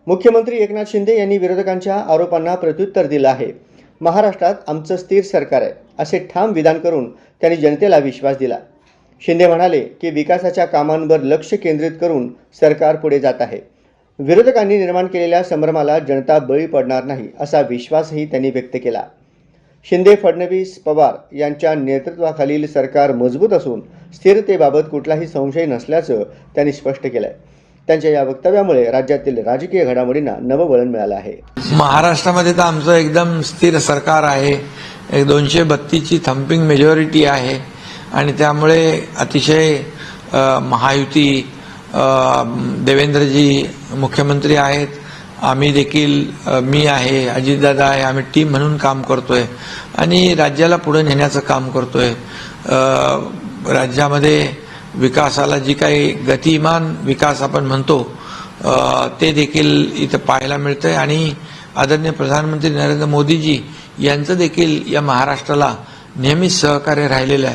मुख्यमंत्री एकनाथ शिंदे यांनी विरोधकांच्या आरोपांना प्रत्युत्तर दिलं आहे। महाराष्ट्रात आमचं स्थिर सरकार आहे असे ठाम विधान करून त्यांनी जनतेला विश्वास दिला। शिंदे म्हणाले की विकासाच्या कामांवर लक्ष केंद्रित करून सरकार पुढे जात आहे। विरोधकांनी निर्माण केलेल्या संभ्रमाला जनता बळी पडणार नाही असा विश्वासही त्यांनी व्यक्त केला। शिंदे, फडणवीस, पवार यांच्या नेतृत्वाखालील सरकार मजबूत असून स्थिरतेबाबत कुठलाही संशय नसल्याचं त्यांनी स्पष्ट केलंय। त्यांच्या या वक्तव्यामुळे राज्यातील राजकीय घडामोडींना नववळण मिळालं आहे। महाराष्ट्रामध्ये तर आमचं एकदम स्थिर सरकार आहे। 232 ची थंपिंग मेजॉरिटी आहे आणि त्यामुळे अतिशय महायुती, देवेंद्रजी मुख्यमंत्री आहेत, आम्ही देखील, मी आहे, अजितदादा आहे, आम्ही टीम म्हणून काम करतोय आणि राज्याला पुढे नेण्याचं काम करतोय। राज्यामध्ये विकासाला जी काही गतिमान विकास आपण म्हणतो ते देखील इथं पाहायला मिळतंय आणि आदरणीय प्रधानमंत्री नरेंद्र मोदीजी यांचं देखील या महाराष्ट्राला नेहमीच सहकार्य राहिलेलं आहे।